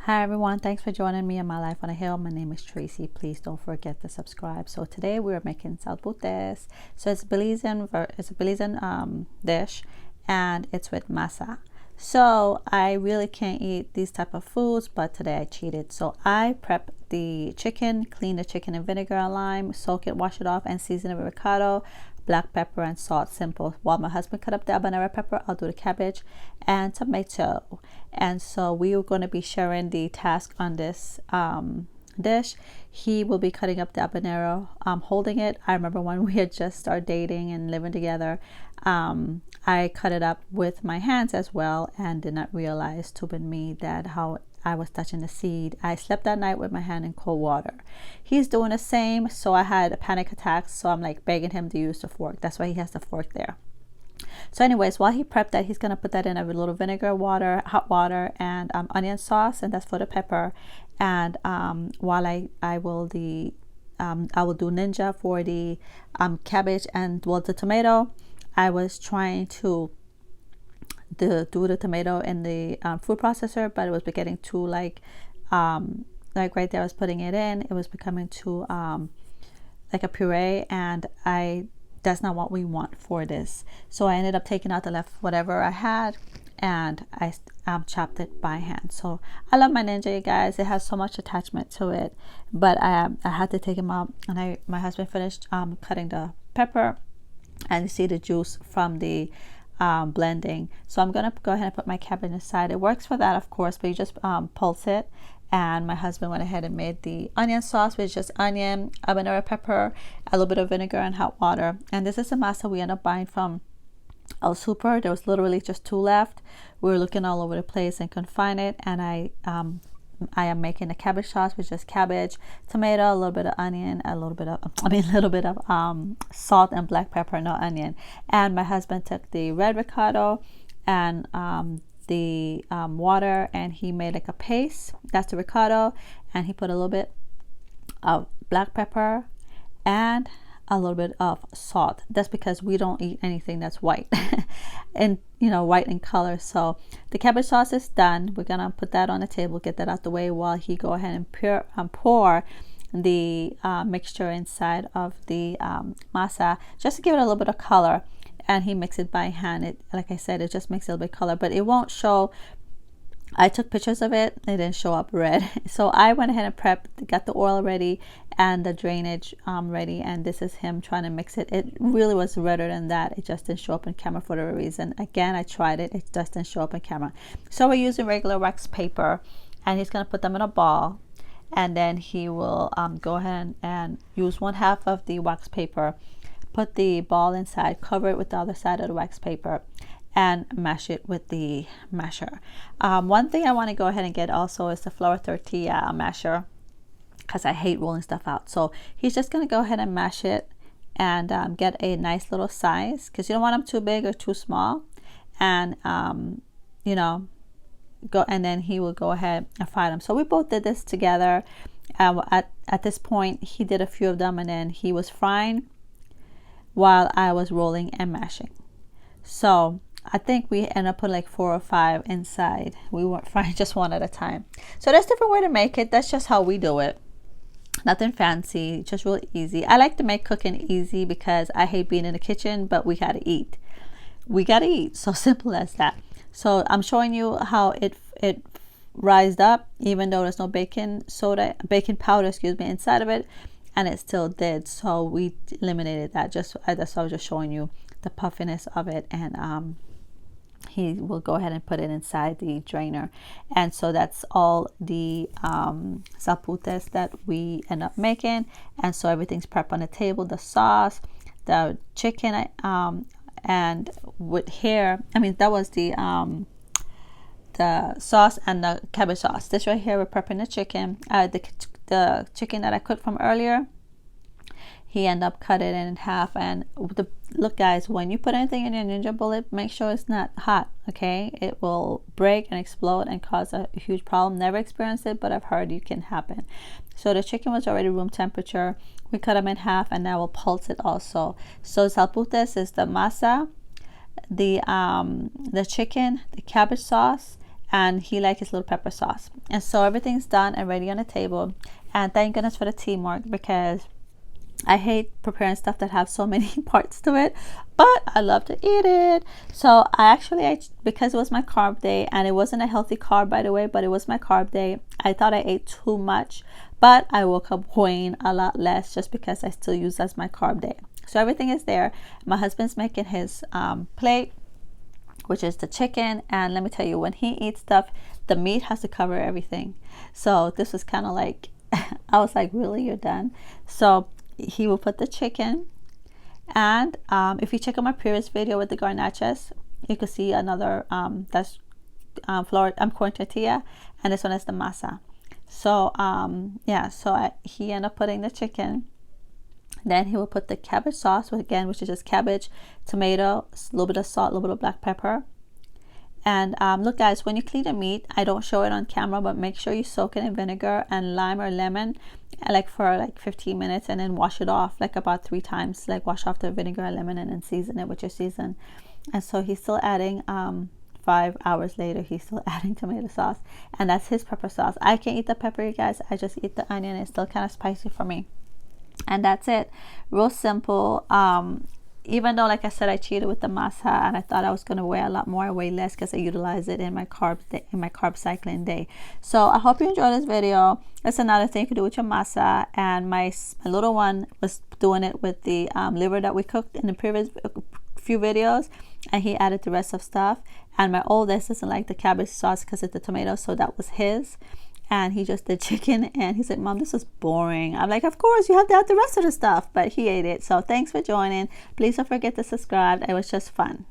Hi everyone, thanks for joining me in my life on a hill. My name is Tracy. Please don't forget to subscribe. So today we're making salbutes. So it's a Belizean dish, and it's with masa. So I really can't eat these type of foods, but today I cheated. So I prep the chicken, clean the chicken in vinegar and lime, soak it, wash it off, and season it with ricotta, black pepper, and salt. Simple. While my husband cut up the habanero pepper, I'll do the cabbage and tomato. And so we are going to be sharing the task on this dish. He will be cutting up the habanero, holding it. I remember when we had just started dating and living together, I cut it up with my hands as well, and did not realize, stupid me, that how I was touching the seed. I slept that night with my hand in cold water. He's doing the same, so I had a panic attack. So I'm like begging him to use the fork. That's why he has the fork there. So anyways, while he prepped that, he's going to put that in a little vinegar, water, hot water, and onion sauce, and that's for the pepper. And while I will do ninja for the cabbage and the tomato. I was trying to do the tomato in the food processor, but it was getting too like right there I was putting it in, it was becoming too like a puree, and that's not what we want for this. So I ended up taking out the left whatever I had, and I chopped it by hand. So I love my ninja, you guys. It has so much attachment to it, but I had to take him out, and my husband finished cutting the pepper, and you see the juice from the blending. So I'm gonna go ahead and put my cabbage aside. It works for that, of course, but you just pulse it. And my husband went ahead and made the onion sauce, which is just onion, habanero pepper, a little bit of vinegar, and hot water. And this is a masa we ended up buying from El Super. There was literally just 2 left. We were looking all over the place and couldn't find it. And I am making a cabbage sauce, which is cabbage, tomato, a little bit of onion, a little bit of salt and black pepper, no onion. And my husband took the red ricotta and the water, and he made like a paste. That's the ricotta, and he put a little bit of black pepper and a little bit of salt. That's because we don't eat anything that's white and white in color. So the cabbage sauce is done. We're gonna put that on the table, get that out the way, while he go ahead and pour the mixture inside of the masa, just to give it a little bit of color. And he mixed it by hand. It, like I said, it just makes a little bit color, but it won't show. I took pictures of it. It didn't show up red. So I went ahead and prepped, got the oil ready and the drainage ready. And this is him trying to mix it. It really was redder than that. It just didn't show up in camera for whatever reason. Again, I tried it. It just didn't show up in camera. So we're using regular wax paper, and he's going to put them in a ball. And then he will go ahead and use 1/2 of the wax paper, put the ball inside, cover it with the other side of the wax paper, and mash it with the masher. One thing I want to go ahead and get also is the flour tortilla masher, because I hate rolling stuff out. So he's just going to go ahead and mash it and get a nice little size, because you don't want them too big or too small. And go, and then he will go ahead and fry them. So we both did this together. At this point, he did a few of them, and then he was frying while I was rolling and mashing. So I think we ended up putting like 4 or 5 inside. We weren't frying just one at a time. So there's different way to make it. That's just how we do it. Nothing fancy, just really easy. I like to make cooking easy because I hate being in the kitchen, but we gotta eat. We gotta eat. So simple as that. So I'm showing you how it rised up, even though there's no baking powder, inside of it, and it still did. So we eliminated that. That's why I was just showing you the puffiness of it. And he will go ahead and put it inside the drainer. And so that's all the salbutes that we end up making. And so everything's prepped on the table, the sauce, the chicken, and with here, that was the sauce and the cabbage sauce. This right here, we're prepping the chicken. The chicken that I cooked from earlier, he ended up cutting it in half. And look guys, when you put anything in your Ninja Bullet, make sure it's not hot, okay? It will break and explode and cause a huge problem. Never experienced it, but I've heard it can happen. So the chicken was already room temperature. We cut them in half, and now we'll pulse it also. So salbutes is the masa, the chicken, the cabbage sauce, and he likes his little pepper sauce. And so everything's done and ready on the table. And thank goodness for the teamwork, because I hate preparing stuff that have so many parts to it, but I love to eat it. So because it was my carb day, and it wasn't a healthy carb, by the way, but it was my carb day, I thought I ate too much, but I woke up weighing a lot less just because I still use as my carb day. So everything is there. My husband's making his plate, which is the chicken. And let me tell you, when he eats stuff, the meat has to cover everything. So this was kind of like, I was like, really, you're done? So he will put the chicken, and if you check out my previous video with the garnishes, you can see another that's corn tortilla, and this one is the masa. So he ended up putting the chicken. Then he will put the cabbage sauce, which is just cabbage, tomato, a little bit of salt, a little bit of black pepper. And look, guys, when you clean the meat, I don't show it on camera, but make sure you soak it in vinegar and lime or lemon, for 15 minutes, and then wash it off about 3 times. Wash off the vinegar and lemon, and then season it with your season. And so he's still adding 5 hours later, he's still adding tomato sauce, and that's his pepper sauce. I can't eat the pepper, you guys. I just eat the onion. It's still kind of spicy for me. And that's it. Real simple. Even though, like I said, I cheated with the masa, and I thought I was going to weigh a lot more, I weigh less because I utilize it in my carb cycling day. So I hope you enjoyed this video. That's another thing you can do with your masa. And my little one was doing it with the liver that we cooked in the previous few videos, and he added the rest of stuff. And my oldest doesn't like the cabbage sauce because it's the tomato, so that was his. And he just did chicken, and he said, Mom, this is boring. I'm like, of course, you have to add the rest of the stuff. But he ate it. So thanks for joining. Please don't forget to subscribe. It was just fun.